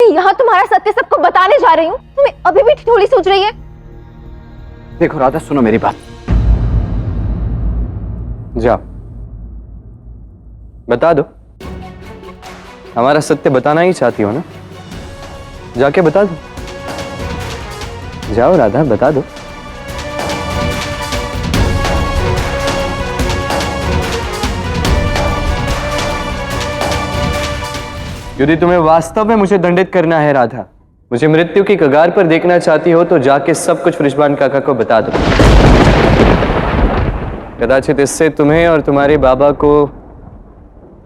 यहाँ तुम्हारा सत्य सबको बताने जा रही हूँ, तुम्हें अभी भी ठिठोली सोच रही है। देखो राधा, सुनो मेरी बात। जाओ बता दो, हमारा सत्य बताना ही चाहती हो ना, जाके बता दो। जाओ राधा, बता दो। यदि तुम्हें वास्तव में मुझे दंडित करना है राधा, मुझे मृत्यु की कगार पर देखना चाहती हो, तो जाके सब कुछ वृषभान काका को बता दो। कदाचित इससे तुम्हें और तुम्हारे बाबा को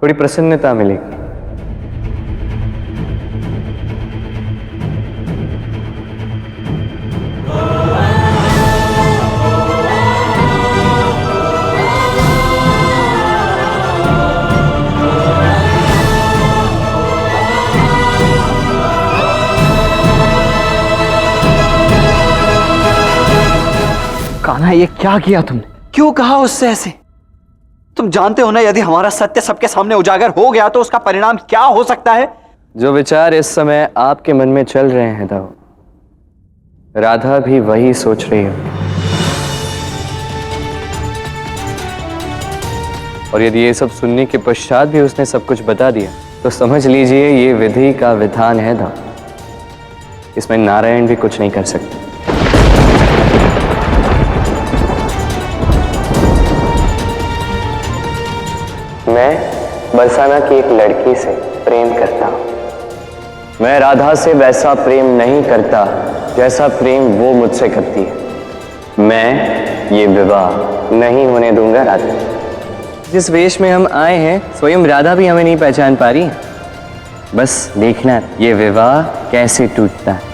थोड़ी प्रसन्नता मिलेगी। कान्हा, ये क्या किया तुमने? क्यों कहा उससे ऐसे? तुम जानते हो ना, यदि हमारा सत्य सबके सामने उजागर हो गया तो उसका परिणाम क्या हो सकता है। जो विचार इस समय आपके मन में चल रहे हैं दाऊ, राधा भी वही सोच रही है। और यदि ये सब सुनने के पश्चात भी उसने सब कुछ बता दिया, तो समझ लीजिए ये विधि का विधान है दाऊ, इसमें नारायण भी कुछ नहीं कर सकते। मैं बरसाना की एक लड़की से प्रेम करता हूं। मैं राधा से वैसा प्रेम नहीं करता जैसा प्रेम वो मुझसे करती है। मैं ये विवाह नहीं होने दूंगा राधा। जिस वेश में हम आए हैं, स्वयं राधा भी हमें नहीं पहचान पा रही है। बस देखना ये विवाह कैसे टूटता है।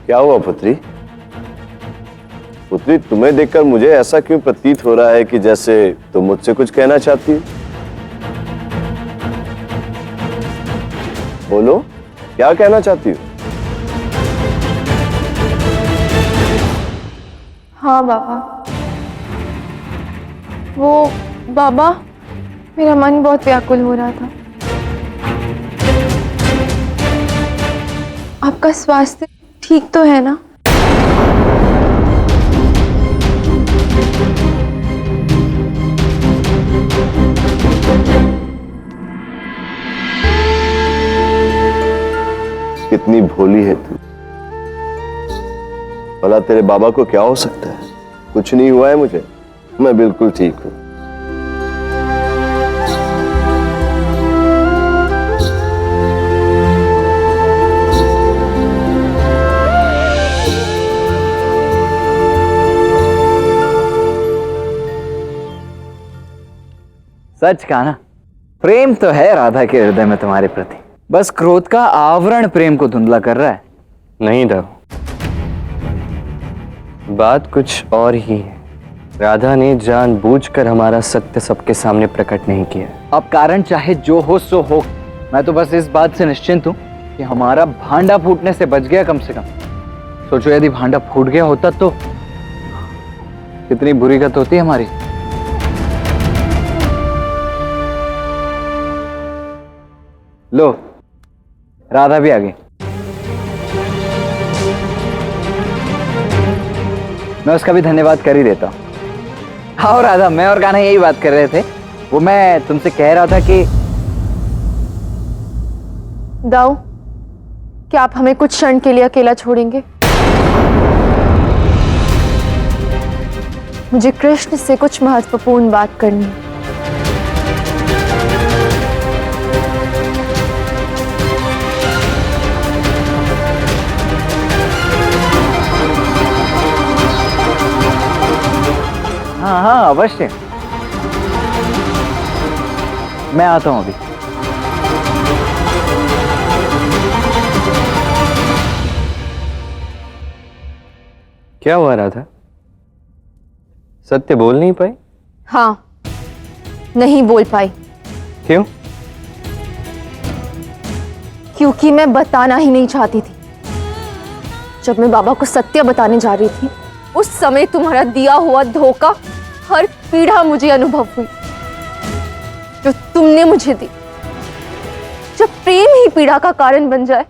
क्या हुआ पुत्री? पुत्री, तुम्हें देखकर मुझे ऐसा क्यों प्रतीत हो रहा है कि जैसे तुम मुझसे कुछ कहना चाहती हो? बोलो, क्या कहना चाहती हो? हाँ बाबा, वो बाबा, मेरा मन बहुत व्याकुल हो रहा था। आपका स्वास्थ्य ठीक तो है ना? कितनी भोली है तू। भला तेरे बाबा को क्या हो सकता है? कुछ नहीं हुआ है मुझे, मैं बिल्कुल ठीक हूं। सच कहा ना, प्रेम तो है राधा के हृदय में तुम्हारे प्रति, बस क्रोध का आवरण प्रेम को धुंधला कर रहा है। नहीं दाऊ, बात कुछ और ही है। राधा ने जानबूझकर हमारा सत्य सबके सामने प्रकट नहीं किया। अब कारण चाहे जो हो सो हो, मैं तो बस इस बात से निश्चिंत हूं कि हमारा भांडा फूटने से बच गया कम से कम। सोचो यदि भांडा फूट गया होता तो कितनी बुरी गत होती हमारी। लो, राधा भी आ गई। मैं उसका भी धन्यवाद कर ही देता हूं। हाँ राधा, मैं और कान्हा यही बात कर रहे थे। वो मैं तुमसे कह रहा था कि दाऊ, क्या आप हमें कुछ क्षण के लिए अकेला छोड़ेंगे? मुझे कृष्ण से कुछ महत्वपूर्ण बात करनी है। हाँ हाँ अवश्य, मैं आता हूं अभी। क्या हुआ राधा? सत्य बोल नहीं पाई? हाँ, नहीं बोल पाई। क्यों? क्योंकि मैं बताना ही नहीं चाहती थी। जब मैं बाबा को सत्य बताने जा रही थी, उस समय तुम्हारा दिया हुआ धोखा, हर पीड़ा मुझे अनुभव हुई जो तुमने मुझे दी। जब प्रेम ही पीड़ा का कारण बन जाए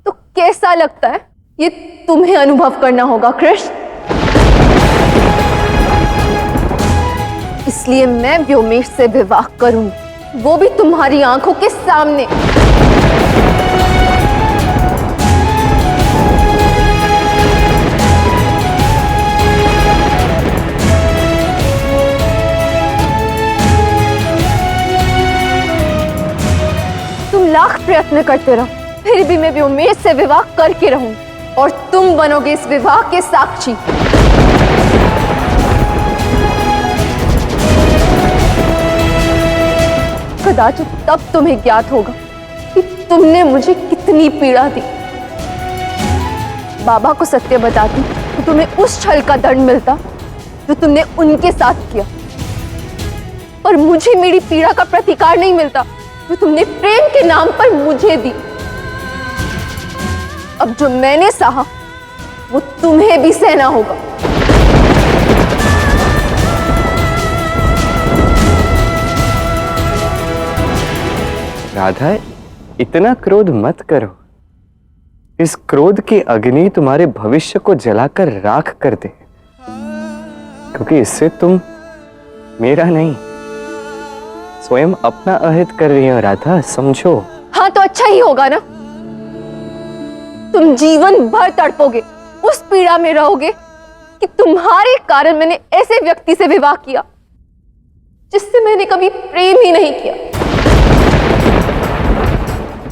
तो कैसा लगता है, ये तुम्हें अनुभव करना होगा कृष्ण। इसलिए मैं व्योमेश से विवाह करूंगी, वो भी तुम्हारी आंखों के सामने। तुम लाख प्रयत्न करते रहो, फिर भी मैं व्योमेश से विवाह करके रहूंगी और तुम बनोगे इस विवाह के साक्षी। कदाचित तब तुम्हें ज्ञात होगा कि तुमने मुझे कितनी पीड़ा दी। बाबा को सत्य बताती तो तुम्हें उस छल का दंड मिलता जो तुमने उनके साथ किया, पर मुझे मेरी पीड़ा का प्रतिकार नहीं मिलता जो तुमने प्रेम के नाम पर मुझे दी। अब जो मैंने सहा वो तुम्हें भी सहना होगा। राधा, इतना क्रोध मत करो। इस क्रोध की अग्नि तुम्हारे भविष्य को जलाकर राख कर दे, क्योंकि इससे तुम मेरा नहीं, स्वयं अपना अहित कर रही हो। राधा, समझो। हाँ, तो अच्छा ही होगा ना। तुम जीवन भर तड़पोगे, उस पीड़ा में रहोगे कि तुम्हारे कारण मैंने ऐसे व्यक्ति से विवाह किया जिससे मैंने कभी प्रेम ही नहीं किया।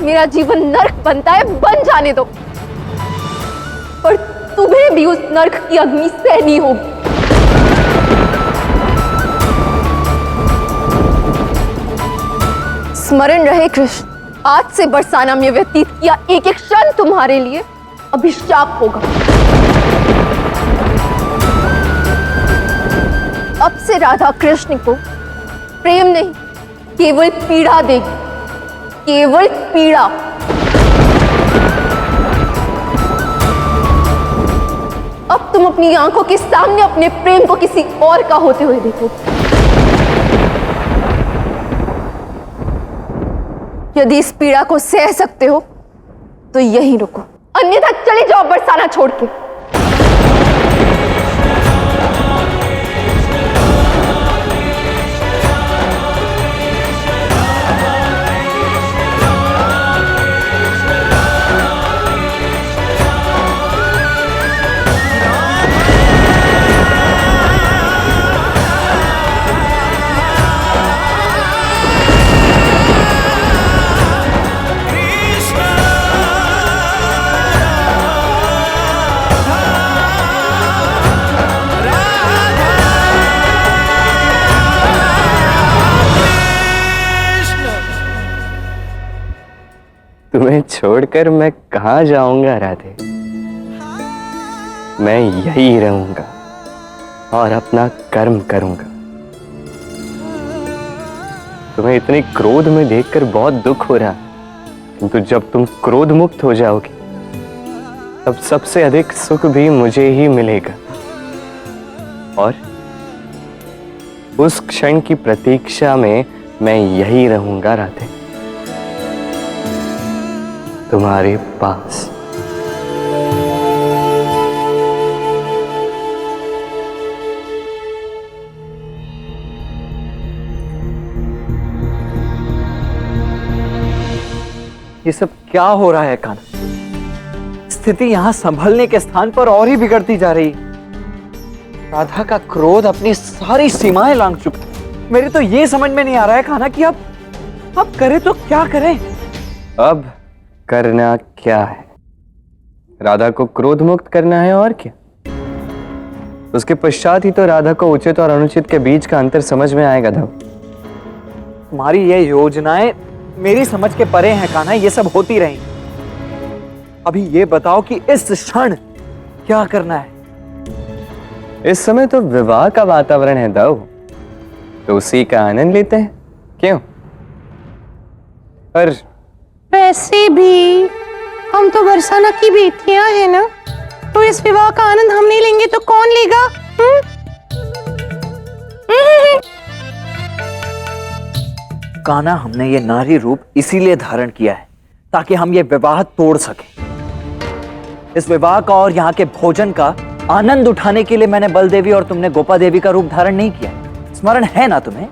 मेरा जीवन नर्क बनता है, बन जाने दो, पर तुम्हें भी उस नर्क की अग्नि सहनी होगी। स्मरण रहे कृष्ण, आज से बरसाना में व्यतीत किया एक एक क्षण तुम्हारे लिए अभिशाप होगा। अब से राधा कृष्ण को प्रेम नहीं, केवल पीड़ा देगी, केवल पीड़ा। अब तुम अपनी आंखों के सामने अपने प्रेम को किसी और का होते हुए देखोगे। यदि इस पीड़ा को सह सकते हो तो यहीं रुको, अन्यथा चले जाओ बरसाना छोड़ के। तुम्हें छोड़कर मैं कहां जाऊंगा राधे। मैं यही रहूंगा और अपना कर्म करूंगा। तुम्हें इतने क्रोध में देखकर बहुत दुख हो रहा है, किंतु जब तुम क्रोध मुक्त हो जाओगे तब सबसे अधिक सुख भी मुझे ही मिलेगा, और उस क्षण की प्रतीक्षा में मैं यही रहूंगा राधे, तुम्हारे पास। ये सब क्या हो रहा है कान्हा? स्थिति यहां संभलने के स्थान पर और ही बिगड़ती जा रही है। राधा का क्रोध अपनी सारी सीमाएं लांघ चुका। मेरे तो ये समझ में नहीं आ रहा है कान्हा कि अब करें तो क्या करें? अब करना क्या है? राधा को क्रोध मुक्त करना है, और क्या। उसके पश्चात ही तो राधा को उचित और अनुचित के बीच का अंतर समझ में आएगा। धव, तुम्हारी ये योजनाएं मेरी समझ के परे हैं कान्हा, ये सब होती रही। अभी ये बताओ कि इस क्षण क्या करना है? इस समय तो विवाह का वातावरण है दाऊ, तो उसी का आनंद लेते हैं, क्यों? पर वैसे भी हम तो बरसाना की बेटियां हैं ना, तो इस विवाह का आनंद हम नहीं लेंगे तो कौन लेगा? कान्हा, हमने ये नारी रूप इसीलिए धारण किया है ताकि हम ये विवाह तोड़ सकें। इस विवाह का और यहाँ के भोजन का आनंद उठाने के लिए मैंने बल देवी और तुमने गोपा देवी का रूप धारण नहीं किया। स्मरण है ना तुम्हें?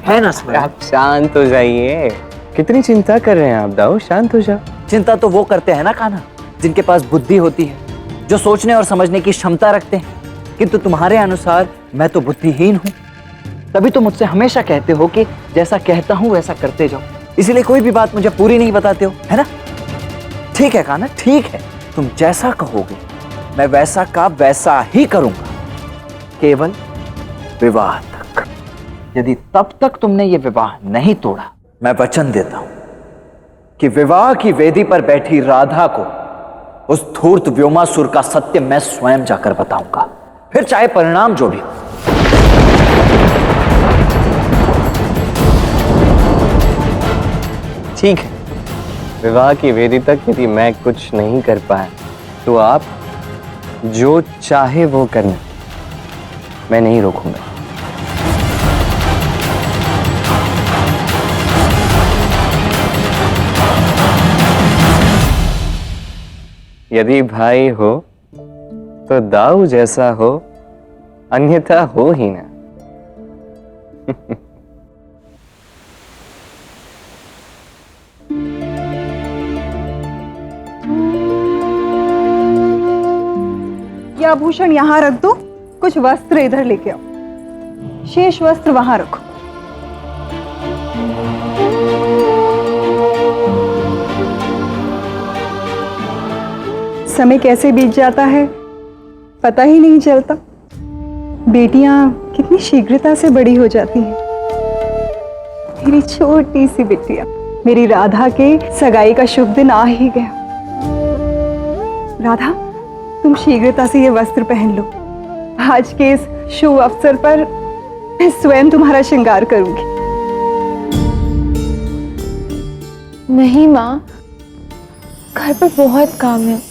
है ना स्मरण? आप शांत हो जाइए। कितनी चिंता कर रहे हैं आप दाऊ, शांत हो जाओ। चिंता तो वो करते हैं ना कान्हा जिनके पास बुद्धि होती है, जो सोचने और समझने की क्षमता रखते हैं। किंतु तुम्हारे अनुसार मैं तो बुद्धिहीन हूँ, तभी तो मुझसे हमेशा कहते हो कि जैसा कहता हूँ वैसा करते जाओ। इसीलिए कोई भी बात मुझे पूरी नहीं बताते हो, है ना? ठीक है कान्हा, ठीक है, तुम जैसा कहोगे मैं वैसा का वैसा ही करूंगा, केवल विवाह तक। यदि तब तक तुमने ये विवाह नहीं तोड़ा, मैं वचन देता हूं कि विवाह की वेदी पर बैठी राधा को उस धूर्त व्योमासुर का सत्य मैं स्वयं जाकर बताऊंगा, फिर चाहे परिणाम जो भी हो। ठीक है, विवाह की वेदी तक यदि मैं कुछ नहीं कर पाया तो आप जो चाहे वो करना, मैं नहीं रोकूंगा। यदि भाई हो तो दाऊ जैसा हो, अन्यथा हो ही ना। ये आभूषण यहाँ रख दो, कुछ वस्त्र इधर लेके आओ, शेष वस्त्र वहां रखो। समय कैसे बीत जाता है पता ही नहीं चलता। बेटियां कितनी शीघ्रता से बड़ी हो जाती हैं। मेरी छोटी सी बिटिया, मेरी राधा के सगाई का शुभ दिन आ ही गया। राधा, तुम शीघ्रता से ये वस्त्र पहन लो। आज के इस शुभ अवसर पर मैं स्वयं तुम्हारा श्रृंगार करूंगी। नहीं माँ, घर पर बहुत काम है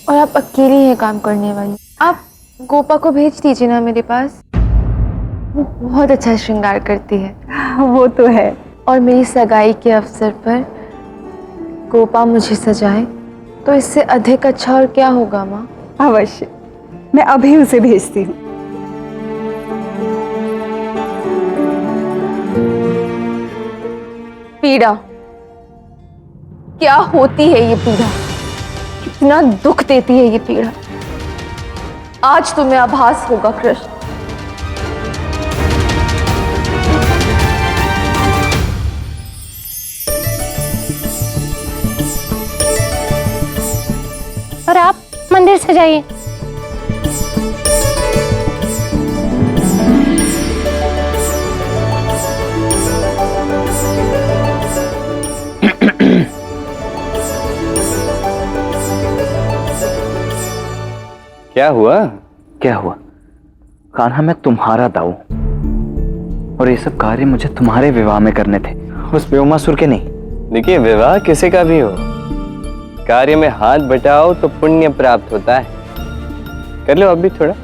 और आप अकेली हैं काम करने वाली। आप गोपा को भेज दीजिए ना मेरे पास, वो बहुत अच्छा श्रृंगार करती है। वो तो है। और मेरी सगाई के अवसर पर गोपा मुझे सजाए तो इससे अधिक अच्छा और क्या होगा माँ? अवश्य, मैं अभी उसे भेजती हूँ। पीड़ा, क्या होती है ये पीड़ा? कितना दुख देती है ये पीड़ा। आज तुम्हें आभास होगा कृष्ण। और आप मंदिर से जाइए। क्या हुआ? क्या हुआ? कान्हा, मैं तुम्हारा दाऊ और ये सब कार्य मुझे तुम्हारे विवाह में करने थे, उस व्योमासुर के नहीं। देखिए, विवाह किसी का भी हो, कार्य में हाथ बटाओ तो पुण्य प्राप्त होता है। कर लो अभी थोड़ा।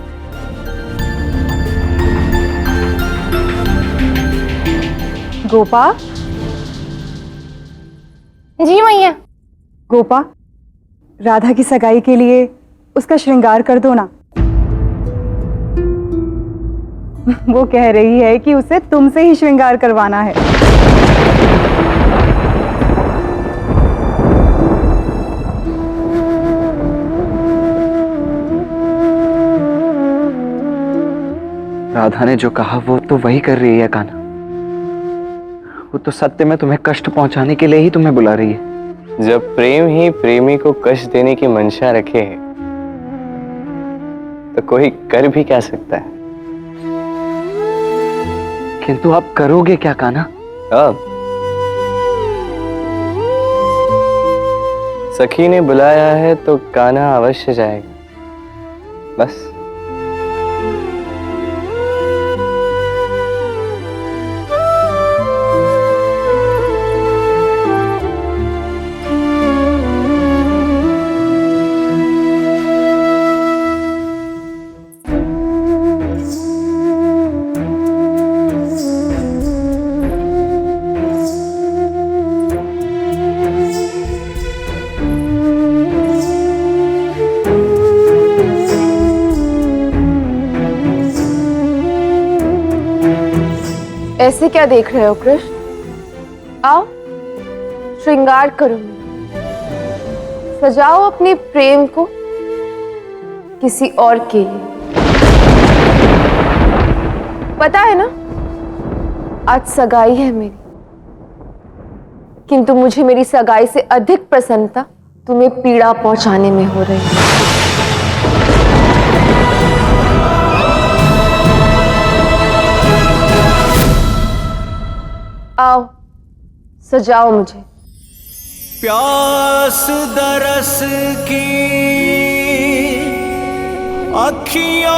गोपा, जी मैया। गोपा, राधा की सगाई के लिए उसका श्रृंगार कर दो ना। वो कह रही है कि उसे तुमसे ही श्रृंगार करवाना है। राधा ने जो कहा वो तो वही कर रही है कान्हा। वो तो सत्य में तुम्हें कष्ट पहुंचाने के लिए ही तुम्हें बुला रही है। जब प्रेम ही प्रेमी को कष्ट देने की मंशा रखे है तो कोई कर भी क्या सकता है। किंतु आप करोगे क्या कान्हा? अब सखी ने बुलाया है तो कान्हा अवश्य जाएगा, बस। ऐसे क्या देख रहे हो कृष्ण? आओ, श्रृंगार करो, सजाओ अपने प्रेम को किसी और के लिए। पता है ना, आज सगाई है मेरी, किंतु मुझे मेरी सगाई से अधिक प्रसन्नता तुम्हें पीड़ा पहुंचाने में हो रही है। आओ, सजाओ मुझे। प्यास दरस की अखियों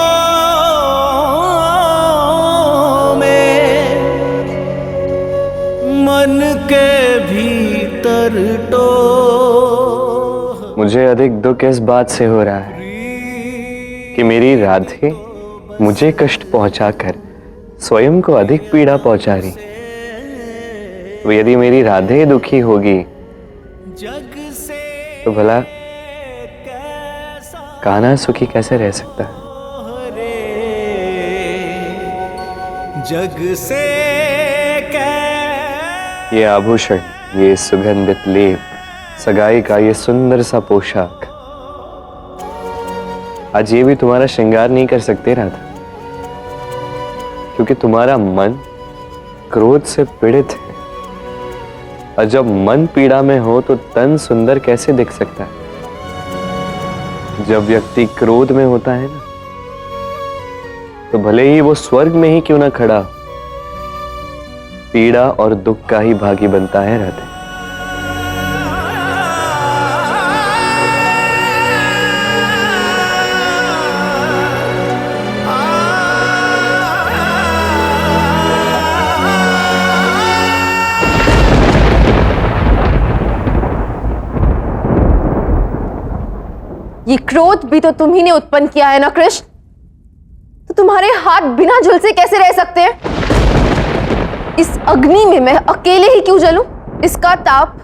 में मन के भीतर टो। मुझे अधिक दुख इस बात से हो रहा है कि मेरी राधे मुझे कष्ट पहुंचाकर स्वयं को अधिक पीड़ा पहुंचा रही। तो यदि मेरी राधे दुखी होगी तो भला कान्हा सुखी कैसे रह सकता है? जग से ये आभूषण, ये सुगंधित लेप, सगाई का ये सुंदर सा पोशाक, आज ये भी तुम्हारा श्रृंगार नहीं कर सकते राधा, क्योंकि तुम्हारा मन क्रोध से पीड़ित है। और जब मन पीड़ा में हो तो तन सुंदर कैसे दिख सकता है? जब व्यक्ति क्रोध में होता है ना, तो भले ही वो स्वर्ग में ही क्यों ना खड़ा, पीड़ा और दुख का ही भागी बनता है राधे। ये क्रोध भी तो तुम ही ने उत्पन्न किया है ना कृष्ण? तो तुम्हारे हाथ बिना झुलसे कैसे रह सकते हैं? इस अग्नि में मैं अकेले ही क्यों जलूं? इसका ताप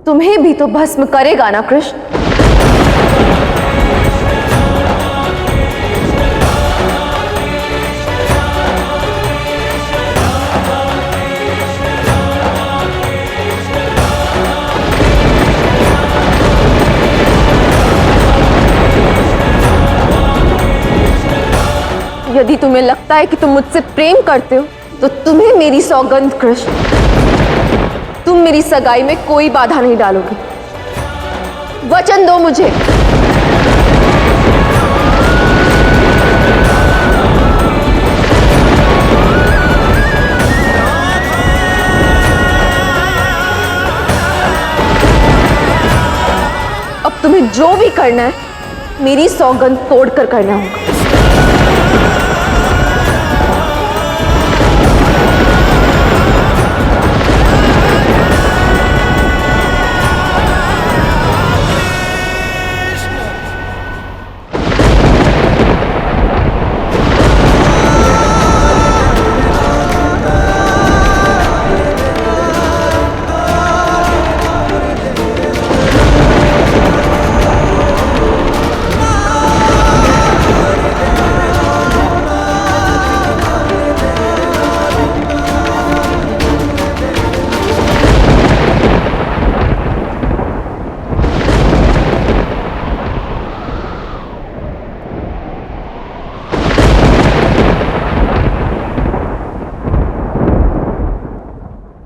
तुम्हें भी तो भस्म करेगा ना कृष्ण? यदि तुम्हें लगता है कि तुम मुझसे प्रेम करते हो, तो तुम्हें मेरी सौगंध कृष्ण, तुम मेरी सगाई में कोई बाधा नहीं डालोगे। वचन दो मुझे। अब तुम्हें जो भी करना है, मेरी सौगंध तोड़कर करना होगा।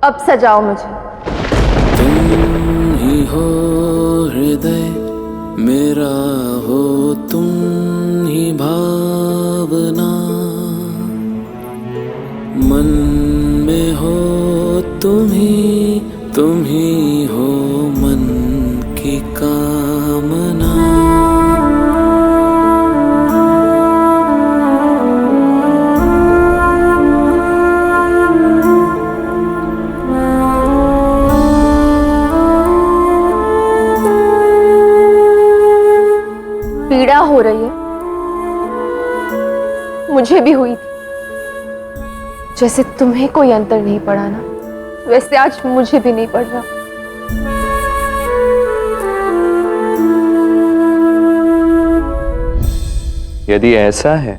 अब सजाओ मुझे। तुम ही हो हृदय मेरा, हो तुम ही भावना, मन में हो तुम ही हो मन की कामना। पीड़ा हो रही है, मुझे भी हुई थी। जैसे तुम्हें कोई अंतर नहीं पड़ा ना, वैसे आज मुझे भी नहीं पड़ रहा। यदि ऐसा है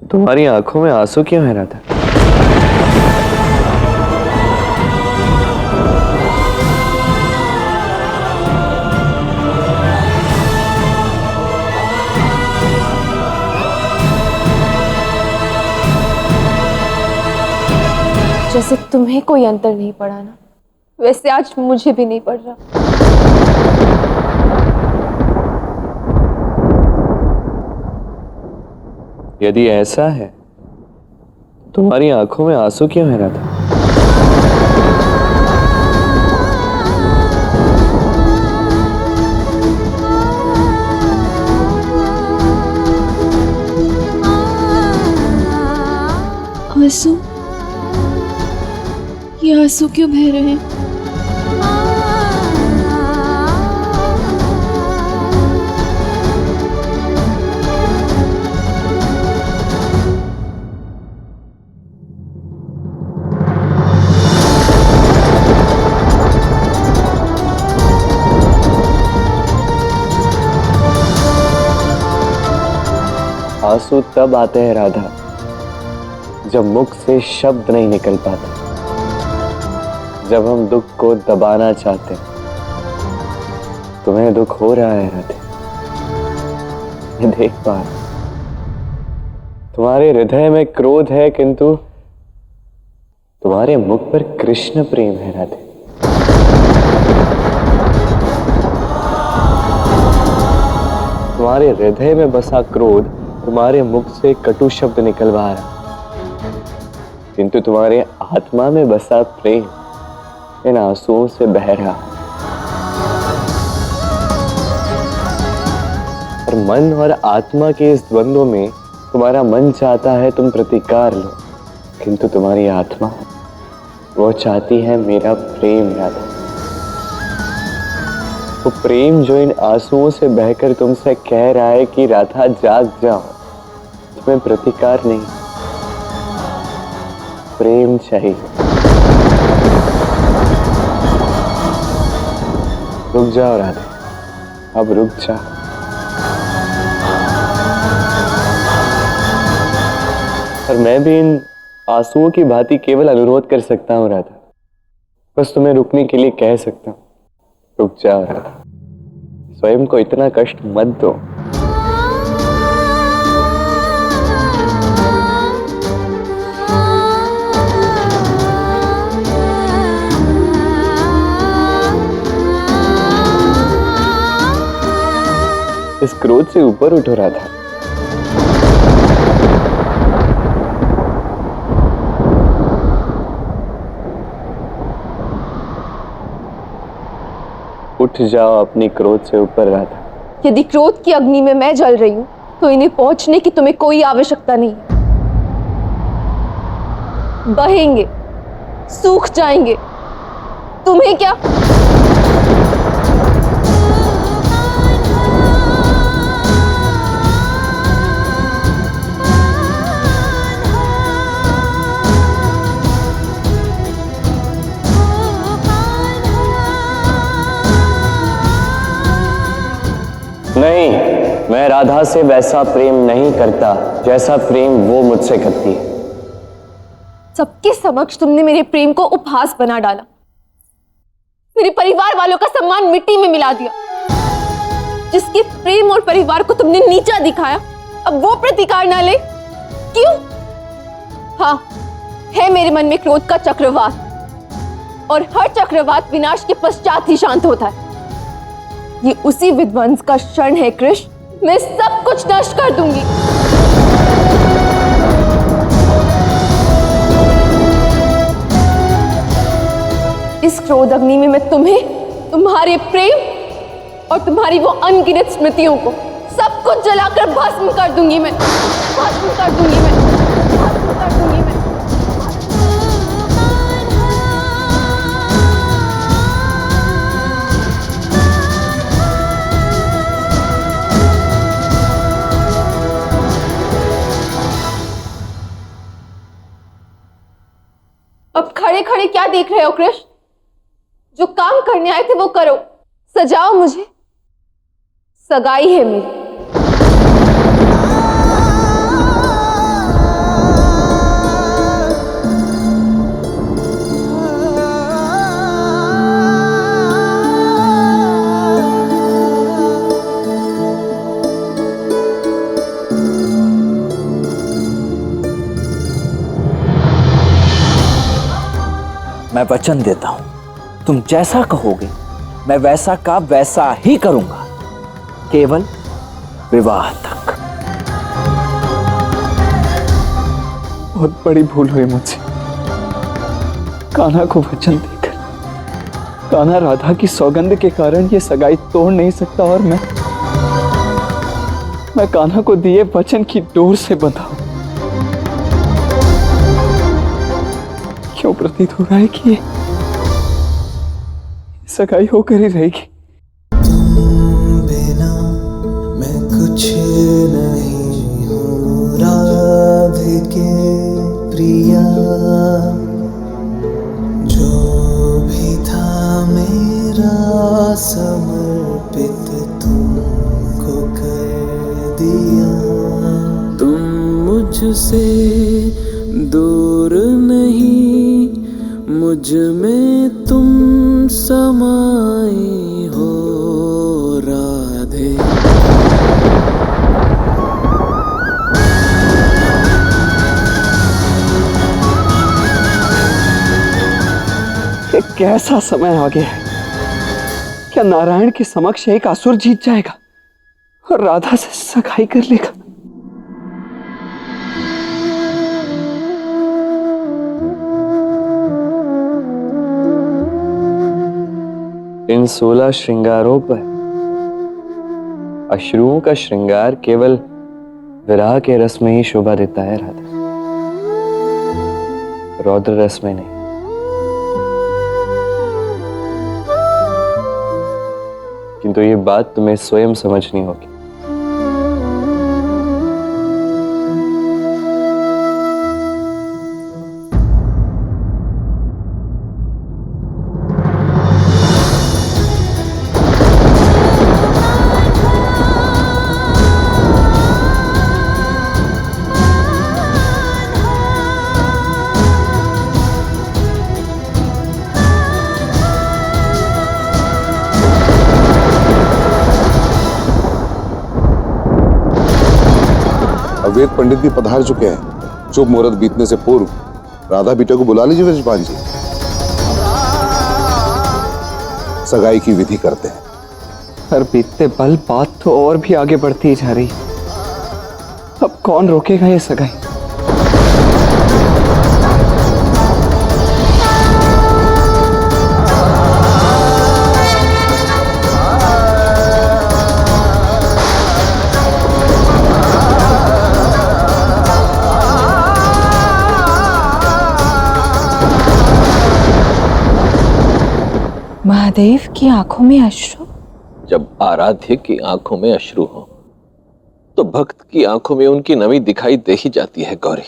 तो तुम्हारी आंखों में आंसू क्यों है राधा? जैसे तुम्हें कोई अंतर नहीं पड़ा ना, वैसे आज मुझे भी नहीं पड़ रहा। यदि ऐसा है, तुम्हारी आंखों में आंसू क्यों है राधा? आंसू? ये आंसू क्यों बह रहे हैं? आंसू तब आते हैं राधा जब मुख से शब्द नहीं निकल पाते, जब हम दुख को दबाना चाहते हैं। तुम्हें दुख हो रहा है राधे, मैं देख पा रहा हूं। तुम्हारे हृदय में क्रोध है, किंतु तुम्हारे मुख पर कृष्ण प्रेम है राधे। तुम्हारे हृदय में बसा क्रोध तुम्हारे मुख से कटु शब्द निकलवा रहा, किंतु तुम्हारे आत्मा में बसा प्रेम इन आंसुओं से बह रहा। और मन और आत्मा के इस द्वंद्व में तुम्हारा मन चाहता है तुम प्रतिकार लो, किंतु तुम्हारी आत्मा वो चाहती है मेरा प्रेम राधा। वो प्रेम जो इन आंसुओं से बहकर तुमसे कह रहा है कि राधा जाग जाओ, तुम्हें प्रतिकार नहीं, प्रेम चाहिए। रुक जाओ राधे, अब रुक जाओ। और मैं भी इन आंसुओं की भांति केवल अनुरोध कर सकता हूं राधा, बस तुम्हें रुकने के लिए कह सकता हूं, रुक जाओ राधा, स्वयं को इतना कष्ट मत दो। इस क्रोध से ऊपर उठो राधा। उठ जाओ अपनी क्रोध से ऊपर राधा। यदि क्रोध की अग्नि में मैं जल रही हूं, तो इन्हें पहुंचने की तुम्हें कोई आवश्यकता नहीं। बहेंगे, सूख जाएंगे, तुम्हें क्या? नहीं, मैं राधा से वैसा प्रेम नहीं करता जैसा प्रेम वो मुझसे करती है। सबके समक्ष तुमने मेरे प्रेम को उपहास बना डाला, मेरे परिवार वालों का सम्मान मिट्टी में मिला दिया। जिसके प्रेम और परिवार को तुमने नीचा दिखाया, अब वो प्रतिकार ना ले? क्यों? हाँ, है मेरे मन में क्रोध का चक्रवात, और हर चक्रवात विनाश के पश्चात ही शांत होता है। ये उसी विध्वंस का क्षण है कृष्ण, मैं सब कुछ नष्ट कर दूंगी। इस क्रोध अग्नि में मैं तुम्हें, तुम्हारे प्रेम और तुम्हारी वो अनगिनत स्मृतियों को सब कुछ जलाकर भस्म कर दूंगी। मैं भस्म कर दूंगी, मैं भस्म कर दूंगी। मैं अब खड़े खड़े क्या देख रहे हो कृष्ण? जो काम करने आए थे वो करो, सजाओ मुझे, सगाई है मेरी। मैं वचन देता हूं, तुम जैसा कहोगे मैं वैसा का वैसा ही करूंगा, केवल विवाह तक। बहुत बड़ी भूल हुई मुझसे। कान्हा को वचन देकर, कान्हा राधा की सौगंध के कारण ये सगाई तोड़ नहीं सकता और मैं कान्हा को दिए वचन की डोर से बंधा हूं। क्यों प्रतीत हो रहा है कि ये सगाई होकर ही रहेगी। बिना मैं कुछ नहीं हूँ राधिके प्रिया, जो भी था मेरा समर्पित तुमको कर दिया। तुम मुझसे दूर नहीं, मुझ में तुम समाई हो राधे। ये कैसा समय आ गया है? क्या नारायण के समक्ष एक असुर जीत जाएगा और राधा से सगाई कर लेगा? इन 16 श्रृंगारों पर अश्रुओं का श्रृंगार केवल विरह के रस में ही शोभा देता है राधा, रौद्र रस में नहीं। किंतु ये बात तुम्हें स्वयं समझनी होगी। वेद पंडित भी पधार चुके हैं। शुभ मुहूर्त बीतने से पूर्व राधा बेटे को बुला लीजिए विजयपाल जी, सगाई की विधि करते हैं। पर बीतते पल बात तो और भी आगे बढ़ती जा रही। अब कौन रोकेगा ये सगाई? महादेव की आंखों में अश्रु? जब आराध्य की आंखों में अश्रु हो तो भक्त की आंखों में उनकी नमी दिखाई दे ही जाती है गौरी।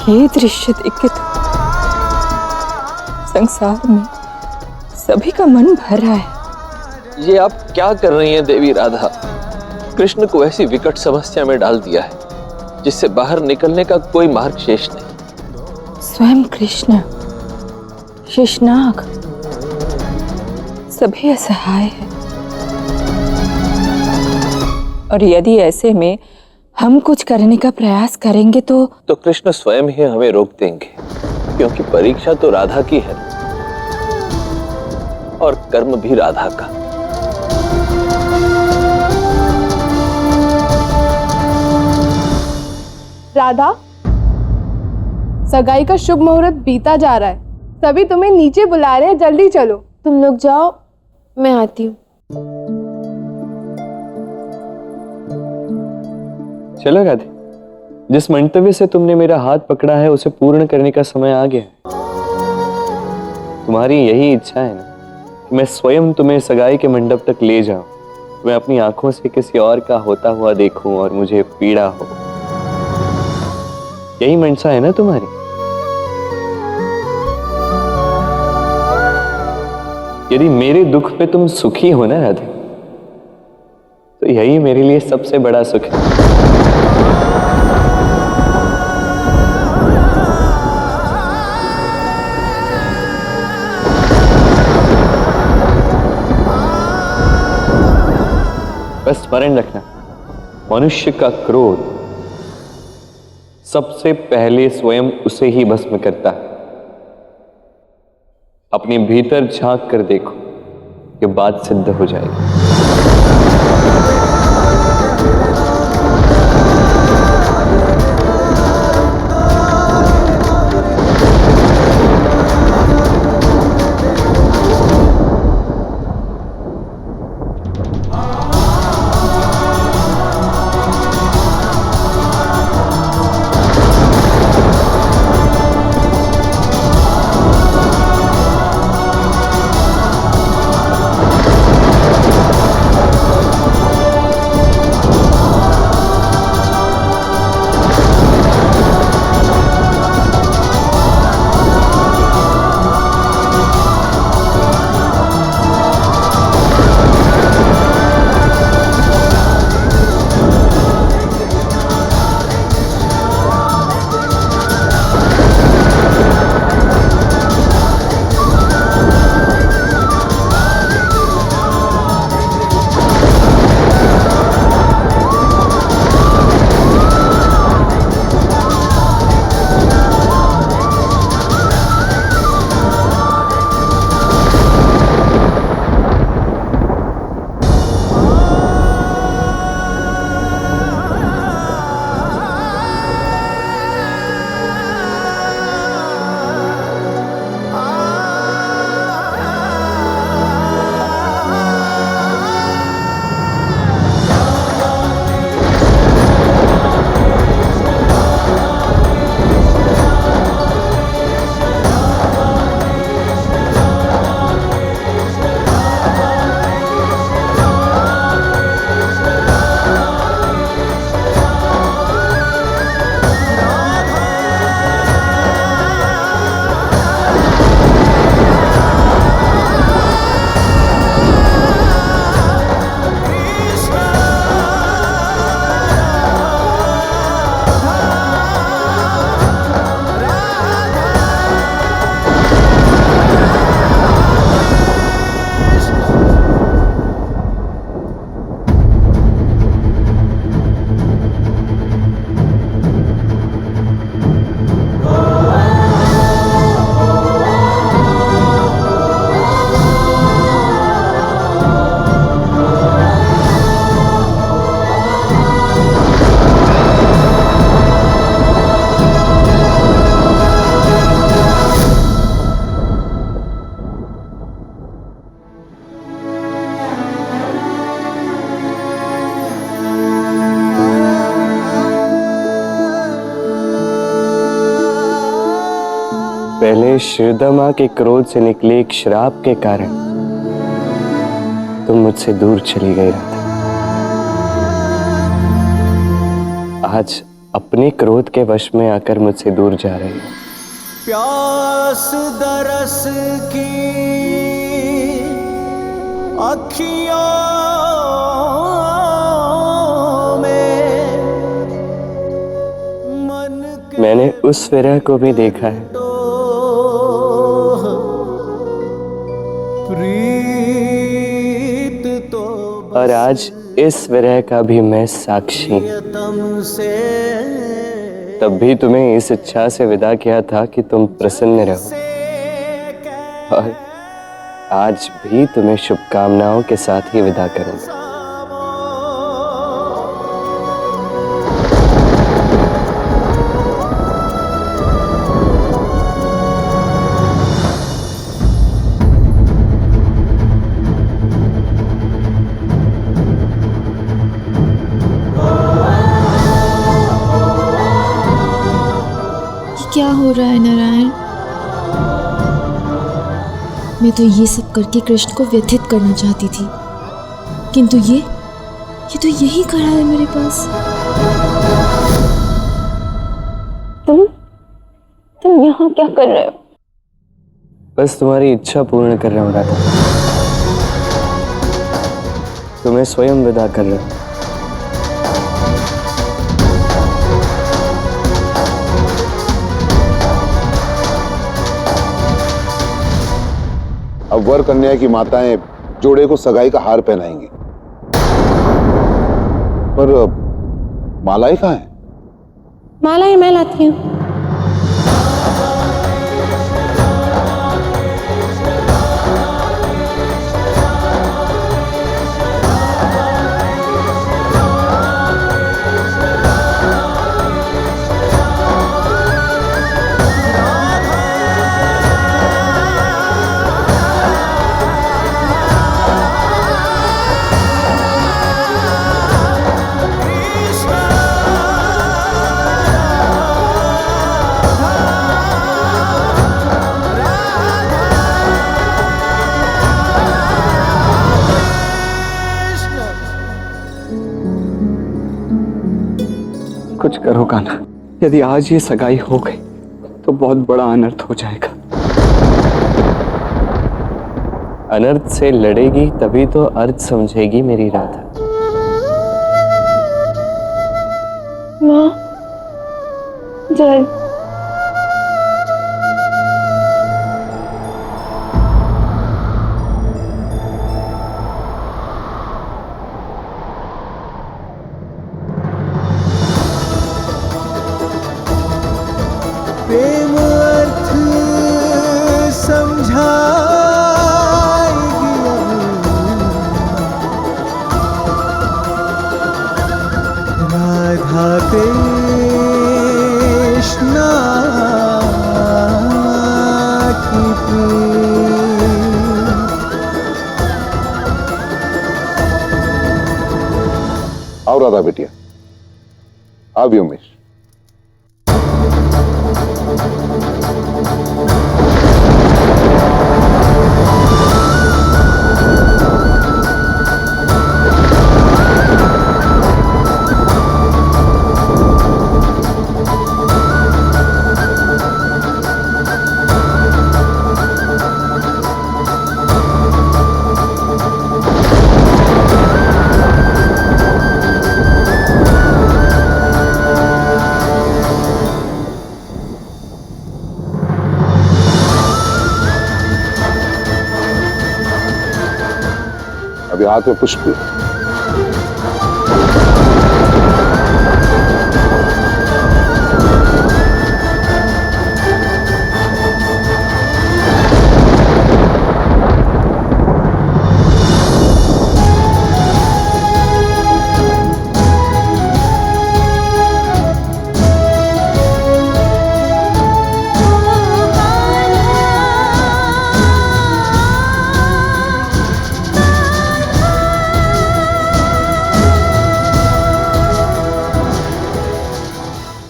ये दृश्य देख के तो संसार में सभी का मन भर रहा है। ये आप क्या कर रही हैं देवी राधा? कृष्ण को ऐसी विकट समस्या में डाल दिया है जिससे बाहर निकलने का कोई मार्ग शेष नहीं। स्वयं कृष्ण, शेषनाग, सभी असहाय है। और यदि ऐसे में हम कुछ करने का प्रयास करेंगे तो कृष्ण स्वयं ही हमें रोक देंगे, क्योंकि परीक्षा तो राधा की है और कर्म भी राधा का। राधा, सगाई का शुभ मुहूर्त बीता जा रहा है, सभी तुम्हें नीचे बुला रहे हैं, जल्दी चलो। तुम लोग जाओ, मैं आती हूँ। चलो राधे, जिस मंतव्य से तुमने मेरा हाथ पकड़ा है उसे पूर्ण करने का समय आ गया है। तुम्हारी यही इच्छा है ना कि मैं स्वयं तुम्हें सगाई के मंडप तक ले जाऊं, मैं अपनी आंखों से किसी और का होता हुआ देखूं और मुझे पीड़ा हो। यही मनसा है ना तुम्हारी? यदि मेरे दुख पे तुम सुखी हो ना राधे, तो यही मेरे लिए सबसे बड़ा सुख है। बस स्मरण रखना, मनुष्य का क्रोध सबसे पहले स्वयं उसे ही भस्म करता है। अपने भीतर झांक कर देखो, ये बात सिद्ध हो जाएगी। पहले श्रद्धा मां के क्रोध से निकले एक श्राप के कारण तुम मुझसे दूर चली गई राधा। आज अपने क्रोध के वश में आकर मुझसे दूर जा रही हो। प्यास दरस की अखियों में मैंने उस विरह को भी देखा है, और आज इस विरह का भी मैं साक्षी हूं। तब भी तुम्हें इस इच्छा से विदा किया था कि तुम प्रसन्न रहो, और आज भी तुम्हें शुभकामनाओं के साथ ही विदा करूंगा। क्या हो रहा है नारायण? मैं तो ये सब करके कृष्ण को व्यथित करना चाहती थी, किंतु ये तो यही खड़ा है मेरे पास। तुम यहाँ क्या कर रहे हो? बस तुम्हारी इच्छा पूर्ण कर रहा हूँ राधा। तुम्हें स्वयं विदा कर रहा हूँ। अब वर कन्या की माताएं जोड़े को सगाई का हार पहनाएंगी। पर मालाई कहाँ है? माला ही मैं लाती हूँ। कुछ करो कान्हा, यदि आज ये सगाई हो गई तो बहुत बड़ा अनर्थ हो जाएगा। अनर्थ से लड़ेगी तभी तो अर्थ समझेगी मेरी राधा। माँ जय। प्रेम अर्थ समझाएगी अब राधा कृष्णा की प्रेम। आओ राधा बेटिया, आओ व्योमेश। अभी हाथ में पुष्प लो।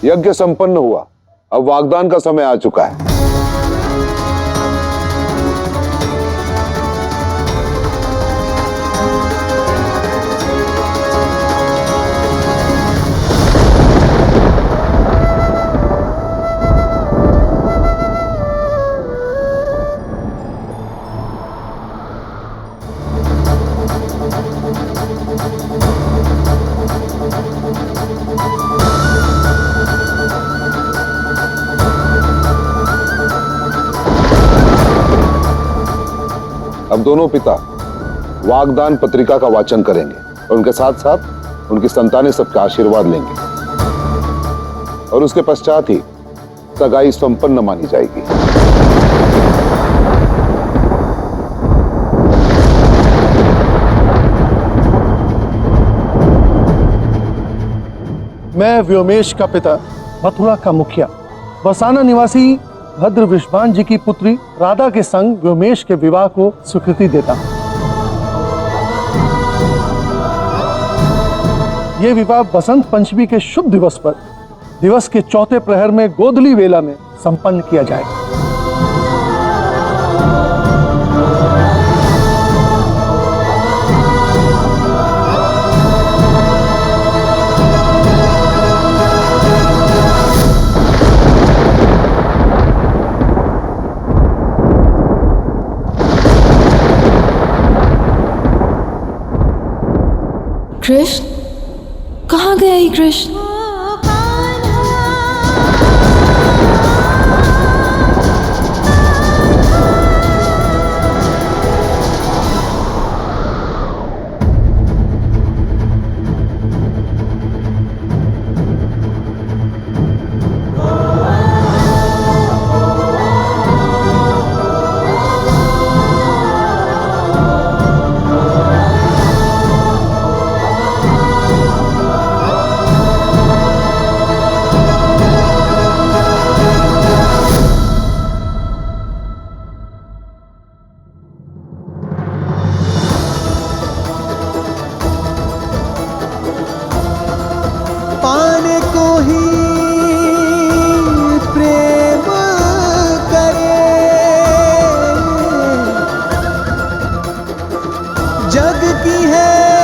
यज्ञ संपन्न हुआ, अब वागदान का समय आ चुका है। अब दोनों पिता वागदान पत्रिका का वाचन करेंगे और उनके साथ साथ उनकी संतानें सबका आशीर्वाद लेंगे और उसके पश्चात ही सगाई संपन्न मानी जाएगी। मैं व्योमेश का पिता, मथुरा का मुखिया, बरसाना निवासी भद्र विश्वान जी की पुत्री राधा के संग व्योमेश के विवाह को स्वीकृति देता हूं। यह विवाह बसंत पंचमी के शुभ दिवस पर दिवस के चौथे प्रहर में गोधली वेला में संपन्न किया जाएगा। कृष्ण, कहाँ गया ये कृष्ण? जग की है